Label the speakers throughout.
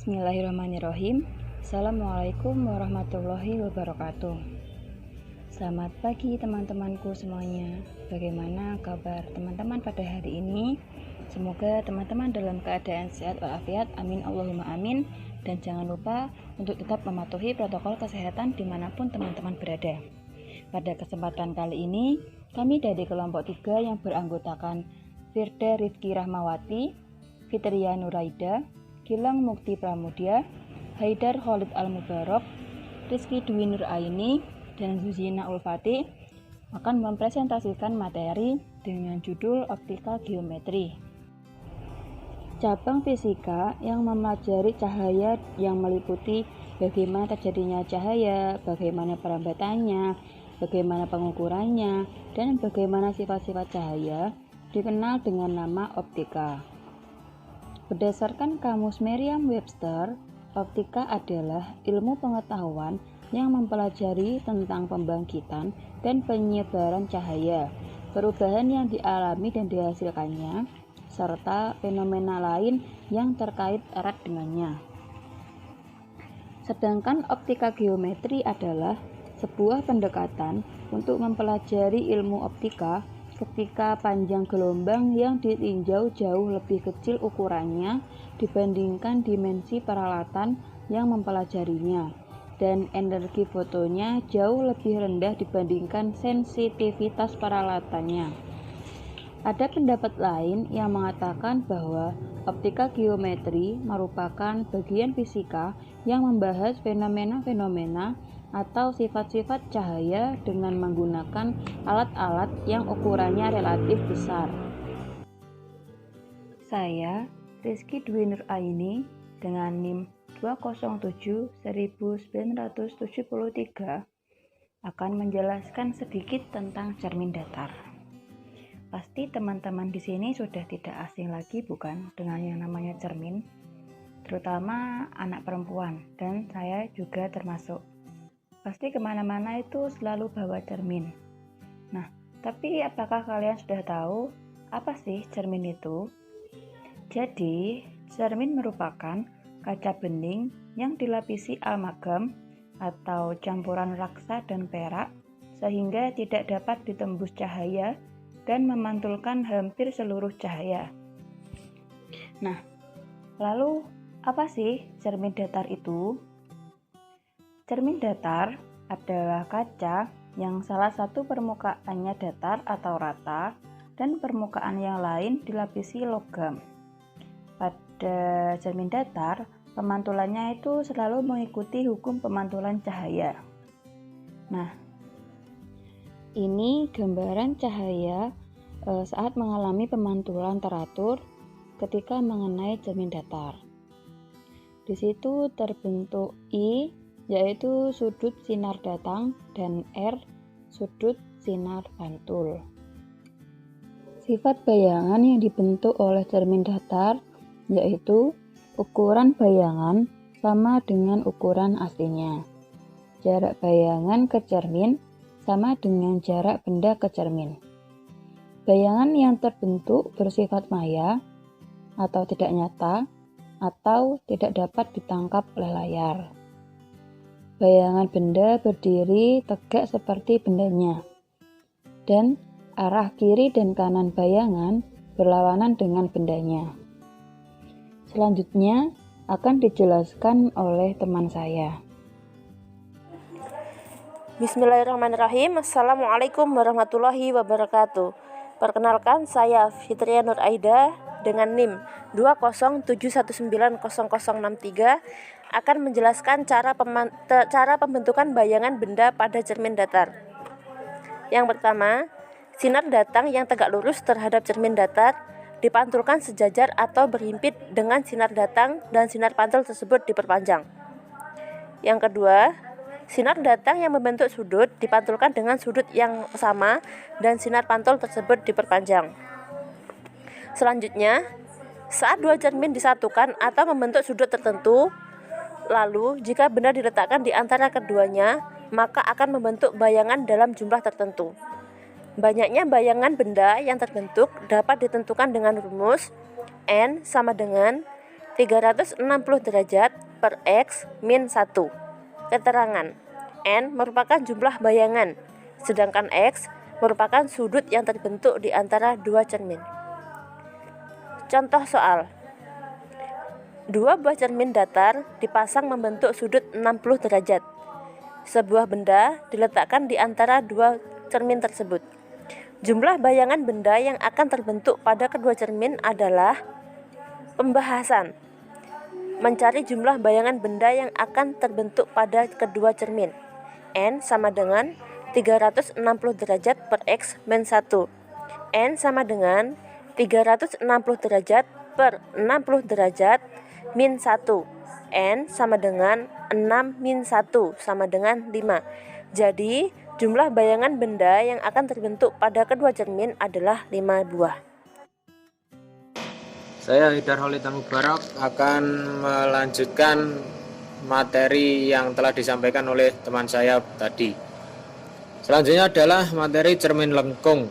Speaker 1: Bismillahirrahmanirrahim. Assalamualaikum warahmatullahi wabarakatuh. Selamat pagi teman-temanku semuanya. Bagaimana kabar teman-teman pada hari ini? Semoga teman-teman dalam keadaan sehat walafiat. Amin Allahumma amin. Dan jangan lupa untuk tetap mematuhi protokol kesehatan dimanapun teman-teman berada. Pada kesempatan kali ini, kami dari kelompok 3 yang beranggotakan Firda Rifki Rahmawati, Fitria Nuraida, Gilang Mukti Pramudia, Haidar Khalid Al-Mubarok, Rizky Dwi Nur Aini, dan Zuzina Ulfati akan mempresentasikan materi dengan judul Optika Geometri. Cabang fisika yang mempelajari cahaya yang meliputi bagaimana terjadinya cahaya, bagaimana perambatannya, bagaimana pengukurannya, dan bagaimana sifat-sifat cahaya dikenal dengan nama optika. Berdasarkan Kamus Merriam-Webster, optika adalah ilmu pengetahuan yang mempelajari tentang pembangkitan dan penyebaran cahaya, perubahan yang dialami dan dihasilkannya, serta fenomena lain yang terkait erat dengannya. Sedangkan optika geometri adalah sebuah pendekatan untuk mempelajari ilmu optika ketika panjang gelombang yang ditinjau jauh lebih kecil ukurannya dibandingkan dimensi peralatan yang mempelajarinya, dan energi fotonya jauh lebih rendah dibandingkan sensitivitas peralatannya. Ada pendapat lain yang mengatakan bahwa optika geometri merupakan bagian fisika yang membahas fenomena-fenomena atau sifat-sifat cahaya dengan menggunakan alat-alat yang ukurannya relatif besar. Saya, Rizky Dwi Nur Aini, dengan NIM 207-1973, akan menjelaskan sedikit tentang cermin datar. Pasti teman-teman di sini sudah tidak asing lagi, bukan, dengan yang namanya cermin, terutama anak perempuan, dan saya juga termasuk. Pasti kemana-mana itu selalu bawa cermin. Nah, tapi apakah kalian sudah tahu apa sih cermin itu? Jadi, cermin merupakan kaca bening yang dilapisi amalgam atau campuran raksa dan perak sehingga tidak dapat ditembus cahaya dan memantulkan hampir seluruh cahaya. Nah, lalu apa sih cermin datar itu? Cermin datar adalah kaca yang salah satu permukaannya datar atau rata dan permukaan yang lain dilapisi logam. Pada cermin datar, pemantulannya itu selalu mengikuti hukum pemantulan cahaya. Nah, ini gambaran cahaya saat mengalami pemantulan teratur ketika mengenai cermin datar. Di situ terbentuk I, yaitu sudut sinar datang, dan R, sudut sinar pantul. Sifat bayangan yang dibentuk oleh cermin datar yaitu ukuran bayangan sama dengan ukuran aslinya. Jarak bayangan ke cermin sama dengan jarak benda ke cermin. Bayangan yang terbentuk bersifat maya atau tidak nyata atau tidak dapat ditangkap oleh layar. Bayangan benda berdiri tegak seperti bendanya, dan arah kiri dan kanan bayangan berlawanan dengan bendanya. Selanjutnya akan dijelaskan oleh teman saya.
Speaker 2: Bismillahirrahmanirrahim. Assalamualaikum warahmatullahi wabarakatuh. Perkenalkan, saya Fitria Nur Aida dengan NIM 207190063 akan menjelaskan cara pembentukan bayangan benda pada cermin datar. Yang pertama, sinar datang yang tegak lurus terhadap cermin datar dipantulkan sejajar atau berhimpit dengan sinar datang dan sinar pantul tersebut diperpanjang. Yang kedua, sinar datang yang membentuk sudut dipantulkan dengan sudut yang sama dan sinar pantul tersebut diperpanjang. Selanjutnya, saat dua cermin disatukan atau membentuk sudut tertentu, lalu jika benda diletakkan di antara keduanya, maka akan membentuk bayangan dalam jumlah tertentu. Banyaknya bayangan benda yang terbentuk dapat ditentukan dengan rumus N sama dengan T 360 derajat per X min 1. Keterangan: N merupakan jumlah bayangan, sedangkan X merupakan sudut yang terbentuk di antara dua cermin. Contoh soal: dua buah cermin datar dipasang membentuk sudut 60 derajat. Sebuah benda diletakkan di antara dua cermin tersebut. Jumlah bayangan benda yang akan terbentuk pada kedua cermin adalah pembahasan. Mencari jumlah bayangan benda yang akan terbentuk pada kedua cermin. N sama dengan 360 derajat per X min 1. N sama dengan 360 derajat per 60 derajat min 1. N sama dengan 6 min 1 sama dengan 5. Jadi, jumlah bayangan benda yang akan terbentuk pada kedua cermin adalah 5 buah.
Speaker 3: Saya Hidar Holita Mubarak akan melanjutkan materi yang telah disampaikan oleh teman saya tadi. Selanjutnya adalah materi cermin lengkung.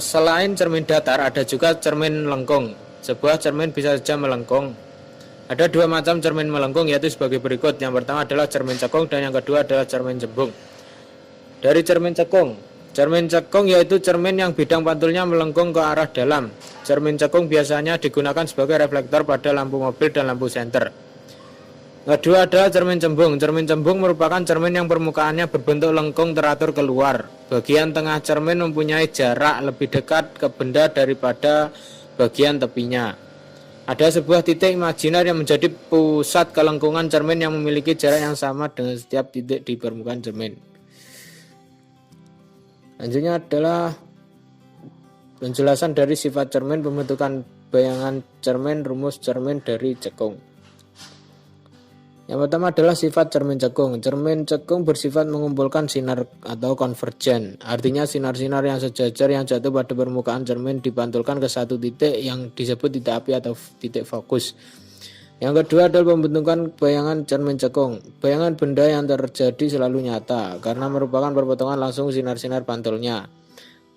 Speaker 3: Selain cermin datar, ada juga cermin lengkung. Sebuah cermin bisa saja melengkung. Ada dua macam cermin melengkung, yaitu sebagai berikut. Yang pertama adalah cermin cekung dan yang kedua adalah cermin cembung. Dari cermin cekung yaitu cermin yang bidang pantulnya melengkung ke arah dalam. Cermin cekung biasanya digunakan sebagai reflektor pada lampu mobil dan lampu senter. Kedua adalah cermin cembung. Cermin cembung merupakan cermin yang permukaannya berbentuk lengkung teratur keluar. Bagian tengah cermin mempunyai jarak lebih dekat ke benda daripada bagian tepinya. Ada sebuah titik imajiner yang menjadi pusat kelengkungan cermin yang memiliki jarak yang sama dengan setiap titik di permukaan cermin. Selanjutnya adalah penjelasan dari sifat cermin, pembentukan bayangan cermin, rumus cermin dari cekung. Yang pertama adalah sifat cermin cekung. Cermin cekung bersifat mengumpulkan sinar atau konvergen. Artinya sinar-sinar yang sejajar yang jatuh pada permukaan cermin dipantulkan ke satu titik yang disebut titik api atau titik fokus. Yang kedua adalah pembentukan bayangan cermin cekung. Bayangan benda yang terjadi selalu nyata karena merupakan perpotongan langsung sinar-sinar pantulnya.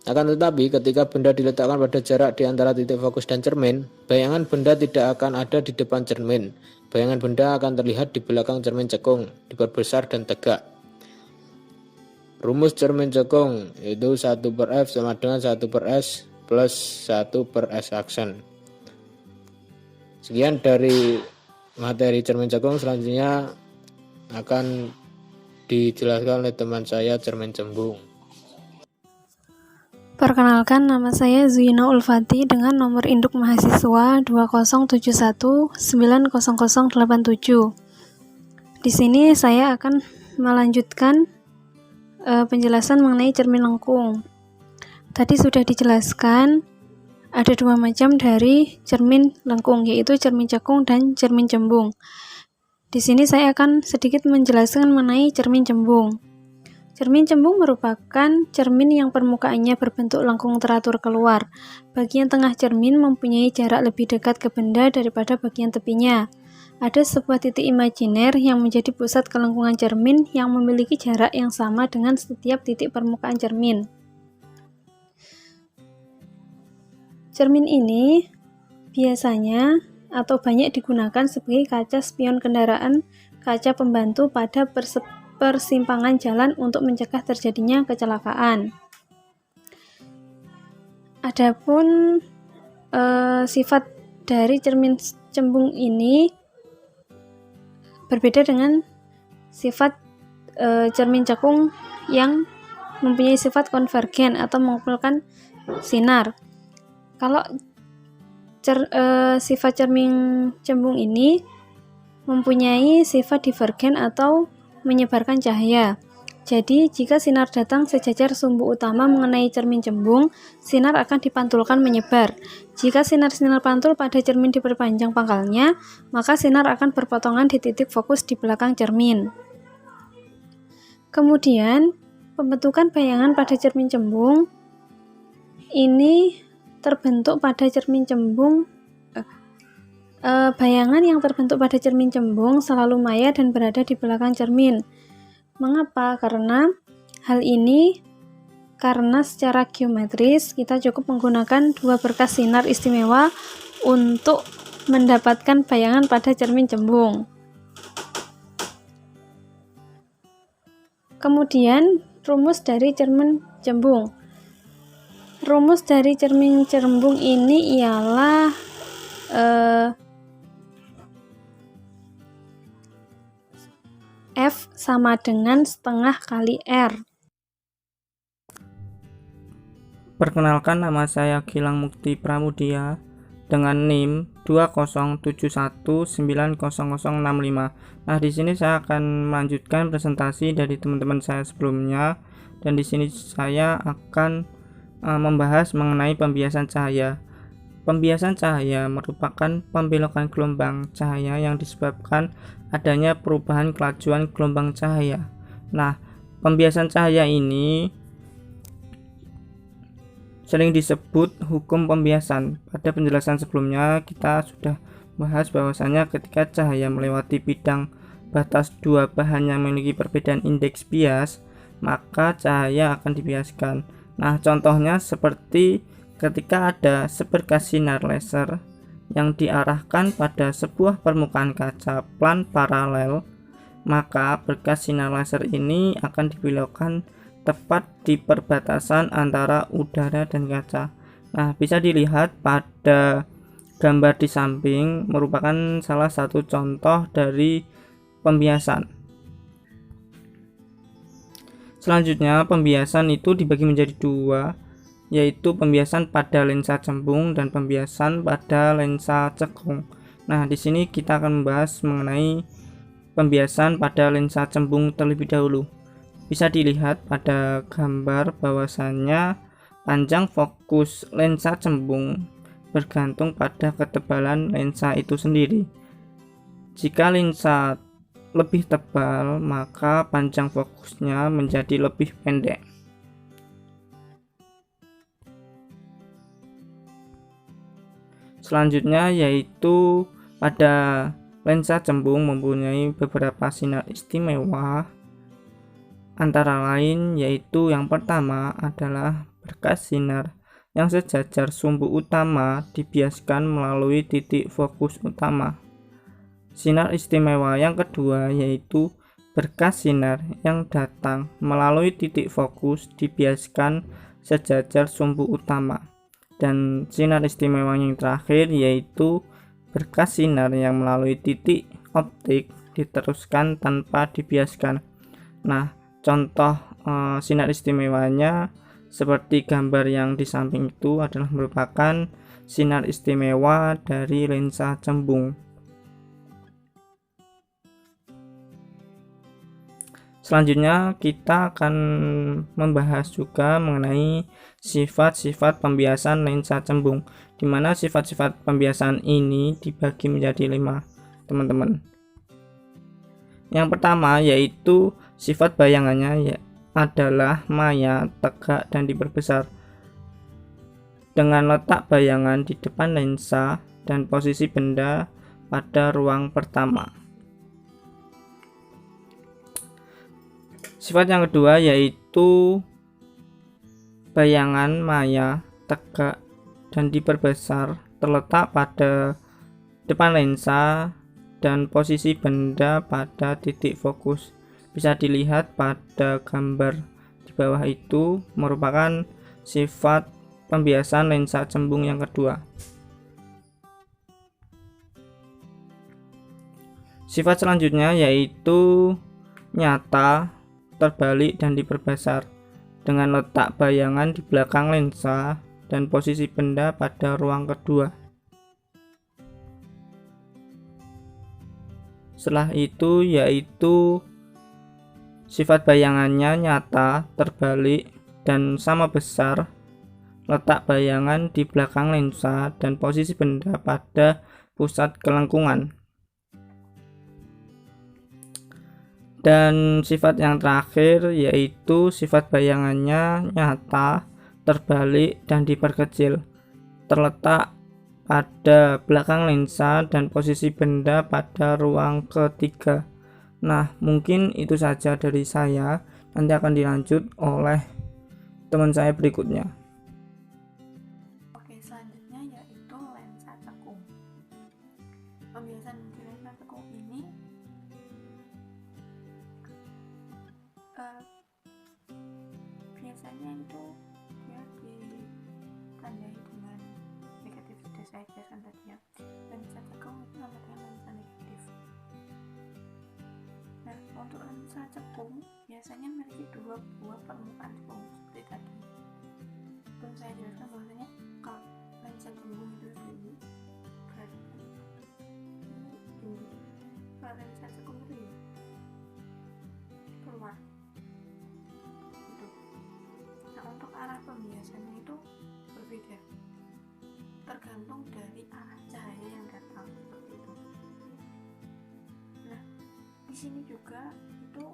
Speaker 3: Akan tetapi ketika benda diletakkan pada jarak di antara titik fokus dan cermin, bayangan benda tidak akan ada di depan cermin. Bayangan benda akan terlihat di belakang cermin cekung, diperbesar dan tegak. Rumus cermin cekung yaitu 1 per F sama dengan 1 per S plus 1 per S aksen. Sekian dari materi cermin cekung. Selanjutnya akan dijelaskan oleh teman saya cermin cembung.
Speaker 4: Perkenalkan, nama saya Zuina Ulfati dengan nomor induk mahasiswa 2071900087. Di sini saya akan melanjutkan penjelasan mengenai cermin lengkung. Tadi sudah dijelaskan ada dua macam dari cermin lengkung, yaitu cermin cekung dan cermin cembung. Di sini saya akan sedikit menjelaskan mengenai cermin cembung. Cermin cembung merupakan cermin yang permukaannya berbentuk lengkung teratur keluar. Bagian tengah cermin mempunyai jarak lebih dekat ke benda daripada bagian tepinya. Ada sebuah titik imajiner yang menjadi pusat kelengkungan cermin yang memiliki jarak yang sama dengan setiap titik permukaan cermin. Cermin ini biasanya atau banyak digunakan sebagai kaca spion kendaraan, kaca pembantu pada persimpangan jalan untuk mencegah terjadinya kecelakaan. Adapun sifat dari cermin cembung ini berbeda dengan sifat cermin cekung yang mempunyai sifat konvergen atau mengumpulkan sinar. Kalau sifat cermin cembung ini mempunyai sifat divergen atau menyebarkan cahaya. Jadi, jika sinar datang sejajar sumbu utama mengenai cermin cembung, sinar akan dipantulkan menyebar. Jika sinar-sinar pantul pada cermin diperpanjang pangkalnya, maka sinar akan berpotongan di titik fokus di belakang cermin. Kemudian, pembentukan bayangan pada cermin cembung ini terbentuk pada cermin cembung. Bayangan yang terbentuk pada cermin cembung selalu maya dan berada di belakang cermin. Mengapa? Karena secara geometris kita cukup menggunakan dua berkas sinar istimewa untuk mendapatkan bayangan pada cermin cembung. Kemudian rumus dari cermin cembung. Rumus dari cermin cembung ini ialah F sama dengan setengah kali R.
Speaker 5: Perkenalkan, nama saya Gilang Mukti Pramudia dengan NIM 207190065. Nah, di sini saya akan melanjutkan presentasi dari teman-teman saya sebelumnya, dan di sini saya akan membahas mengenai pembiasan cahaya. Pembiasan cahaya merupakan pembelokan gelombang cahaya yang disebabkan adanya perubahan kelajuan gelombang cahaya. Nah, pembiasan cahaya ini sering disebut hukum pembiasan. Pada penjelasan sebelumnya kita sudah bahas bahwasanya ketika cahaya melewati bidang batas dua bahan yang memiliki perbedaan indeks bias, maka cahaya akan dibiaskan. Nah, contohnya seperti ketika ada seberkas sinar laser yang diarahkan pada sebuah permukaan kaca plan paralel, maka berkas sinar laser ini akan dibelokkan tepat di perbatasan antara udara dan kaca. Nah, bisa dilihat pada gambar di samping merupakan salah satu contoh dari pembiasan. Selanjutnya, pembiasan itu dibagi menjadi dua, yaitu pembiasan pada lensa cembung dan pembiasan pada lensa cekung. Nah, di sini kita akan membahas mengenai pembiasan pada lensa cembung terlebih dahulu. Bisa dilihat pada gambar bahwasannya panjang fokus lensa cembung bergantung pada ketebalan lensa itu sendiri. Jika lensa lebih tebal, maka panjang fokusnya menjadi lebih pendek. Selanjutnya yaitu pada lensa cembung mempunyai beberapa sinar istimewa, antara lain yaitu yang pertama adalah berkas sinar yang sejajar sumbu utama dibiaskan melalui titik fokus utama. Sinar istimewa yang kedua yaitu berkas sinar yang datang melalui titik fokus dibiaskan sejajar sumbu utama. Dan sinar istimewa yang terakhir yaitu berkas sinar yang melalui titik optik diteruskan tanpa dibiaskan. Nah, contoh sinar istimewanya seperti gambar yang di samping itu adalah merupakan sinar istimewa dari lensa cembung. Selanjutnya kita akan membahas juga mengenai sifat-sifat pembiasan lensa cembung, di mana sifat-sifat pembiasan ini dibagi menjadi 5, teman-teman. Yang pertama yaitu sifat bayangannya adalah maya, tegak, dan diperbesar dengan letak bayangan di depan lensa dan posisi benda pada ruang pertama. Sifat yang kedua yaitu bayangan maya, tegak, dan diperbesar terletak pada depan lensa dan posisi benda pada titik fokus. Bisa dilihat pada gambar di bawah itu merupakan sifat pembiasan lensa cembung yang kedua. Sifat selanjutnya yaitu nyata, terbalik, dan diperbesar dengan letak bayangan di belakang lensa dan posisi benda pada ruang kedua. Setelah itu yaitu sifat bayangannya nyata, terbalik, dan sama besar, letak bayangan di belakang lensa dan posisi benda pada pusat kelengkungan. Dan sifat yang terakhir yaitu sifat bayangannya nyata, terbalik, dan diperkecil, terletak pada belakang lensa dan posisi benda pada ruang ketiga. Nah, mungkin itu saja dari saya. Nanti akan dilanjut oleh teman saya berikutnya.
Speaker 6: Oke, selanjutnya yaitu lensa cekung.
Speaker 1: itu dia ditandai dengan negatif, sudah saya jelaskan tadi ya. Lensa cekung itu sama dengan lensa negatif. Nah, untuk lensa cekung biasanya memiliki dua buah permukaan cekung seperti tadi. Belum saya jelaskan bahwasanya kalau lensa cembung itu sendiri berarti ini kalau lensa cekung itu ya keluar gitu. Nah, untuk arah pembiasannya itu berbeda tergantung dari arah cahaya yang datang seperti itu. Nah, di sini juga itu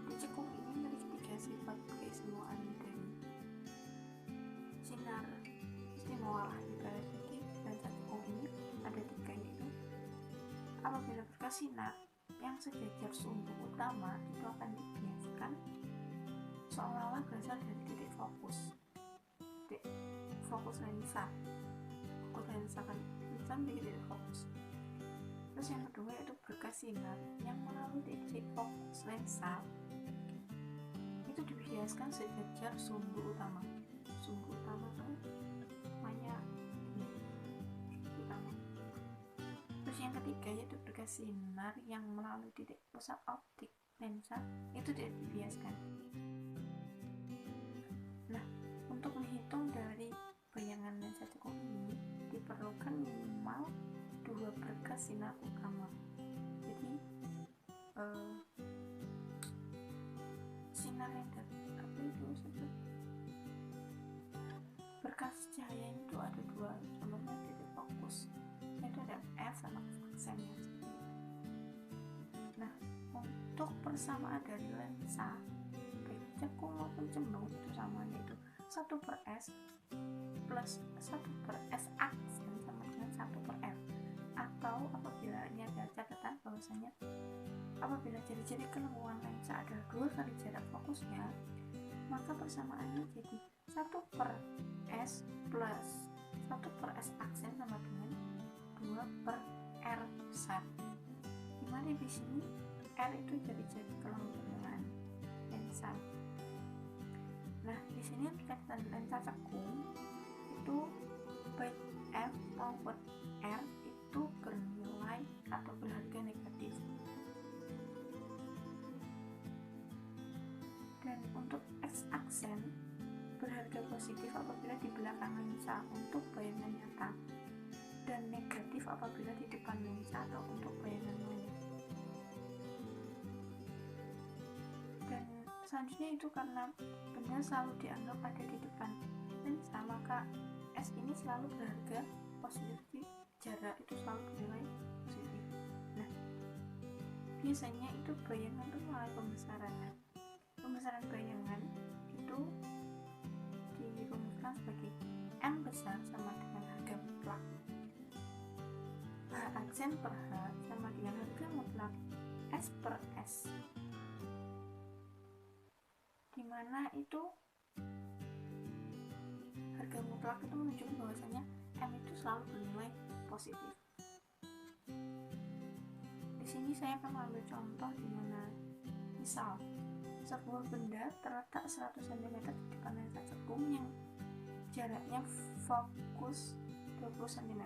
Speaker 1: di cekung ini memiliki 3 sifat keistimewaan dari sinar istimewa lah ibarat. Jadi lensa cekung ini ada 3, yaitu apabila bersinar yang sejajar sumbu utama itu akan dibiaskan seolah-olah berasal dari titik fokus lensa kan lensa menjadi titik fokus. Terus yang kedua yaitu bersinar yang melalui titik fokus lensa itu dibiaskan sejajar sumbu utama itu namanya utama. Terus yang ketiga yaitu bersinar yang melalui titik pusat optik lensa itu tidak dibiaskan. Nah, untuk menghitung dari bayangan lensa cekung ini diperlukan minimal 2 berkas sinar utama. Jadi sinar yang berkas cahaya itu ada 2, contohnya titik fokus itu ada F sama aksennya. Nah, untuk persamaan dari lensa baik cekung maupun cembung itu sama, yaitu 1/S plus 1/S aksen sama dengan 1/F. Atau apabila ini ada catatan bahwasanya apabila jari-jari kelengkuan lensa adalah 2 kali jarak fokusnya, maka persamaannya jadi 1/S plus 1/S aksen sama dengan 2/R besar, dimana di sini R itu jari-jari kelengkuan lensa. Nah, di sini catatan lensa cekung itu baik F maupun R itu bernilai atau berharga negatif. Dan untuk X aksen berharga positif apabila di belakang lensa untuk bayangan nyata dan negatif apabila di depan lensa atau untuk bayangan lain. Dan selanjutnya itu karena benda selalu dianggap ada di depan lensa, maka S ini selalu berharga positif, jarak itu selalu bernilai positif. Nah, biasanya itu bayangan itu melalui pembesaran bayangan itu dirumuskan sebagai M besar sama dengan harga mutlak H aksen per H sama dengan harga mutlak S/S, dimana itu harga mutlak itu menunjukkan bahwasanya M itu selalu bernilai positif. Di sini saya akan mengambil contoh di mana misal sebuah benda terletak 100 cm di depan lensa cekung yang jaraknya fokus 20 cm.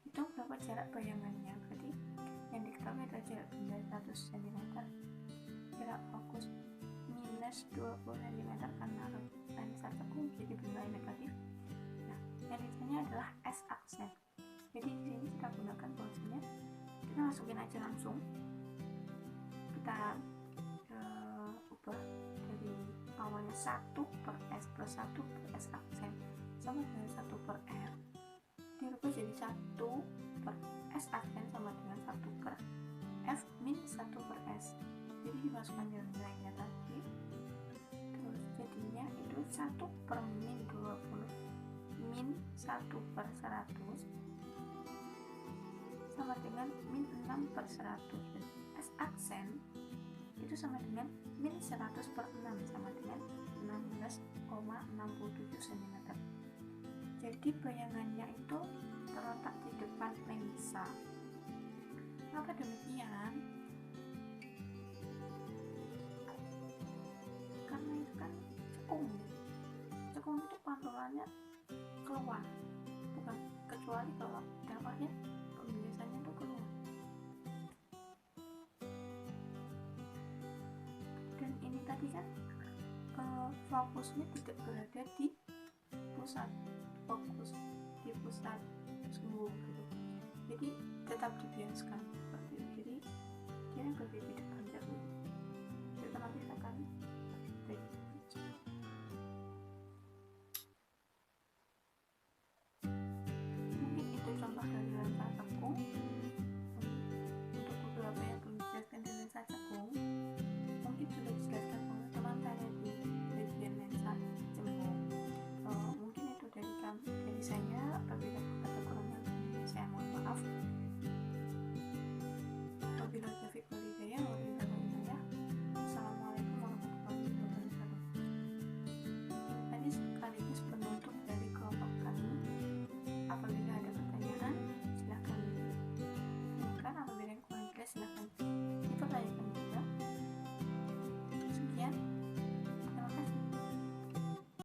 Speaker 1: Hitung berapa jarak bayangannya. Berarti yang diketahui adalah jarak benda 100 cm, jarak fokus minus 20 cm karena lensa cekung jadi bernilai negatif. Nah, yang ditanya adalah S aksen. Jadi di sini kita gunakan bahwasanya kita masukin aja langsung, kita ubah dari awalnya 1/S plus 1/S aksen sama dengan 1/R, dirubah jadi 1/S aksen sama dengan 1/F min 1/S. Jadi dimasukkan nilainya tadi, terus jadinya itu 1/min 20 min 1/100 sama dengan min 6/100. S aksen itu sama dengan min 100/6 sama dengan 16,67 cm. Jadi bayangannya itu terletak di depan lensa. Kenapa demikian? Karena itu kan
Speaker 6: pengeluarannya keluar, bukan kecuali kalau dampaknya pembiasannya itu keluar. Dan ini tadi kan fokusnya tidak berada di pusat, fokus di pusat sumbu gitu. Jadi tetap dibiaskan seperti itu. Jadi dia berbeda.